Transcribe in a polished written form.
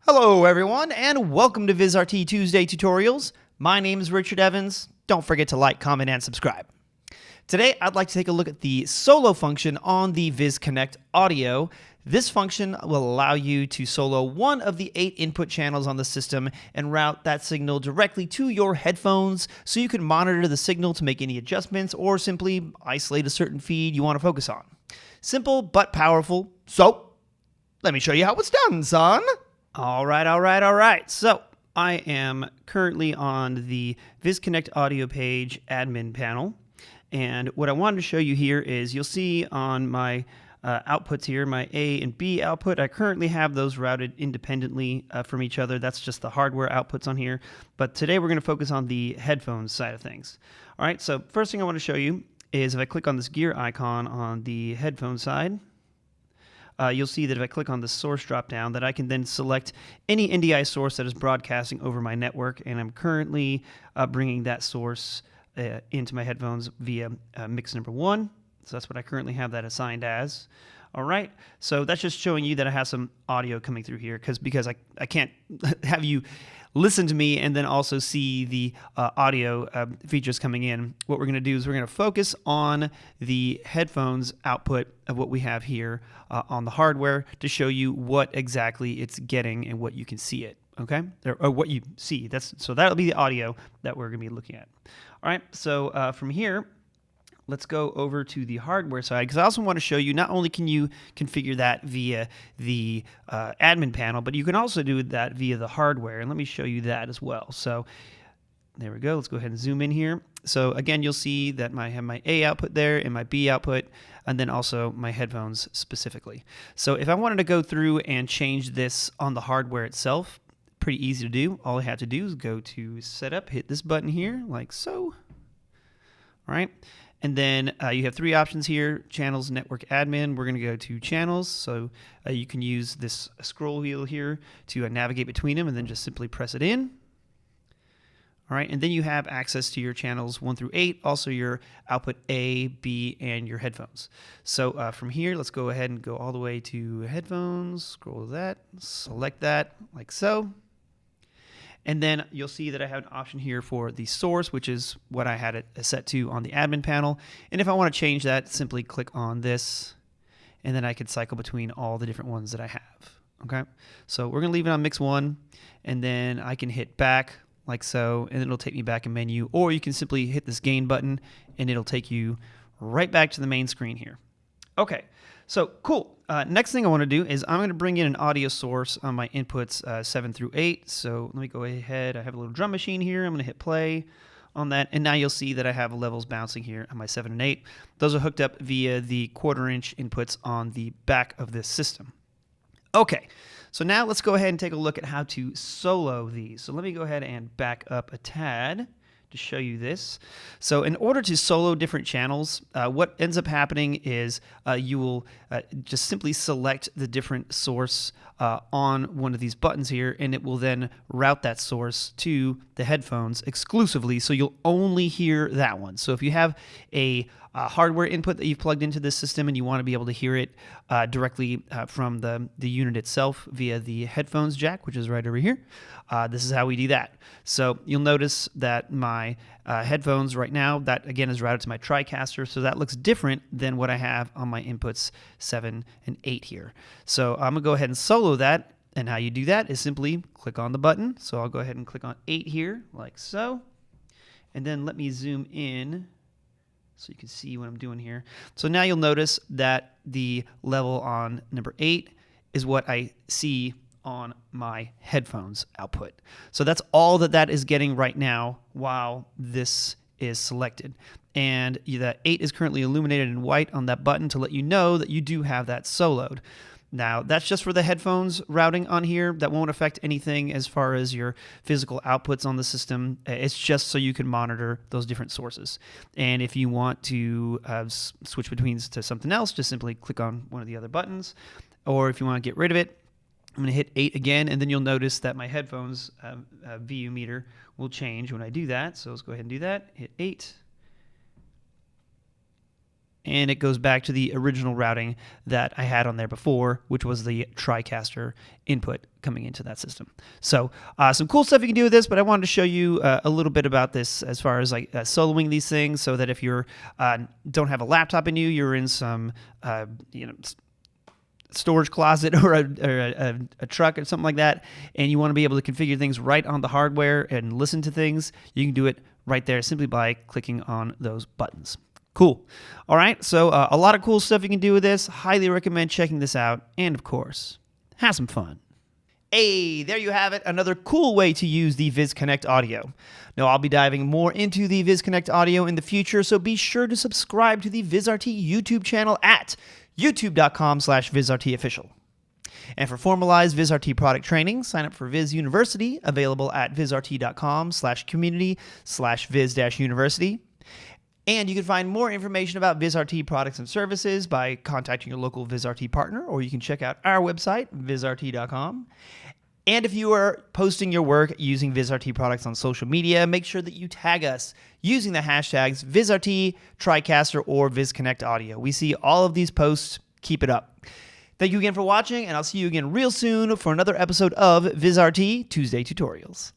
Hello everyone and welcome to Vizrt Tuesday Tutorials. My name is Richard Evans. Don't forget to like, comment, and subscribe. Today I'd like to take a look at the solo function on the Viz Connect audio. This function will allow you to solo one of the 8 input channels on the system and route that signal directly to your headphones so you can monitor the signal to make any adjustments or simply isolate a certain feed you want to focus on. Simple but powerful. So let me show you how it's done, son. All right. So I am currently on the Viz Connect audio page admin panel. And what I wanted to show you here is you'll see on my outputs here, my A and B output, I currently have those routed independently from each other. That's just the hardware outputs on here. But today we're going to focus on the headphones side of things. All right, so first thing I want to show you is if I click on this gear icon on the headphone side, you'll see that if I click on the source dropdown that I can then select any NDI source that is broadcasting over my network, and I'm currently bringing that source into my headphones via mix number 1. So that's what I currently have that assigned as. All right, so that's just showing you that I have some audio coming through here because I can't have you listen to me and then also see the audio features coming in. What we're going to do is we're going to focus on the headphones output of what we have here on the hardware to show you what exactly it's getting and what you can see it. Okay, or what you see. So that'll be the audio that we're going to be looking at. All right, so from here, let's go over to the hardware side because I also want to show you not only can you configure that via the admin panel, but you can also do that via the hardware. And let me show you that as well. So there we go. Let's go ahead and zoom in here. So again, you'll see that I have my A output there and my B output, and then also my headphones specifically. So if I wanted to go through and change this on the hardware itself, pretty easy to do. All I have to do is go to Setup, hit this button here like so. All right. And then you have 3 options here, Channels, Network Admin. We're going to go to Channels, so you can use this scroll wheel here to navigate between them and then just simply press it in. All right, and then you have access to your channels 1 through 8, also your output A, B, and your headphones. So from here, let's go ahead and go all the way to headphones, scroll to that, select that like so. And then you'll see that I have an option here for the source, which is what I had it set to on the admin panel. And if I want to change that, simply click on this, and then I can cycle between all the different ones that I have. Okay, so we're going to leave it on mix 1, and then I can hit back like so, and it'll take me back in menu. Or you can simply hit this gain button, and it'll take you right back to the main screen here. Okay, so cool. Next thing I want to do is I'm going to bring in an audio source on my inputs 7 through 8. So let me go ahead. I have a little drum machine here. I'm going to hit play on that. And now you'll see that I have levels bouncing here on my 7 and 8. Those are hooked up via the 1/4 inch inputs on the back of this system. Okay, so now let's go ahead and take a look at how to solo these. So let me go ahead and back up a tad to show you this. So in order to solo different channels, what ends up happening is you will just simply select the different source on one of these buttons here, and it will then route that source to the headphones exclusively, so you'll only hear that one. So if you have a hardware input that you've plugged into this system and you want to be able to hear it directly from the unit itself via the headphones jack, which is right over here, this is how we do that. So you'll notice that my headphones right now, that again is routed to my TriCaster, so that looks different than what I have on my inputs 7 and 8 here. So I'm going to go ahead and solo that, and how you do that is simply click on the button. So I'll go ahead and click on 8 here like so, and then let me zoom in so you can see what I'm doing here. So now you'll notice that the level on number 8 is what I see on my headphones output. So that's all that is getting right now while this is selected. And that 8 is currently illuminated in white on that button to let you know that you do have that soloed. Now, that's just for the headphones routing on here. That won't affect anything as far as your physical outputs on the system. It's just so you can monitor those different sources. And if you want to switch between to something else, just simply click on one of the other buttons. Or if you want to get rid of it, I'm going to hit 8 again, and then you'll notice that my headphones VU meter will change when I do that. So let's go ahead and do that. Hit 8. and it goes back to the original routing that I had on there before, which was the TriCaster input coming into that system. So some cool stuff you can do with this, but I wanted to show you a little bit about this as far as like soloing these things, so that if you're don't have a laptop in you, you're in some storage closet or a truck or something like that, and you want to be able to configure things right on the hardware and listen to things, you can do it right there simply by clicking on those buttons. Cool. All right, so a lot of cool stuff you can do with this. Highly recommend checking this out, and of course, have some fun. Hey, there you have it, another cool way to use the Viz Connect audio. Now, I'll be diving more into the Viz Connect audio in the future, so be sure to subscribe to the Vizrt YouTube channel at youtube.com/VizRTofficial. And for formalized Vizrt product training, sign up for Viz University, available at vizrt.com/community/viz-university. And you can find more information about Vizrt products and services by contacting your local Vizrt partner, or you can check out our website, vizrt.com. And if you are posting your work using Vizrt products on social media, make sure that you tag us using the hashtags Vizrt, TriCaster, or Viz Connect Audio. We see all of these posts. Keep it up. Thank you again for watching, and I'll see you again real soon for another episode of Vizrt Tuesday Tutorials.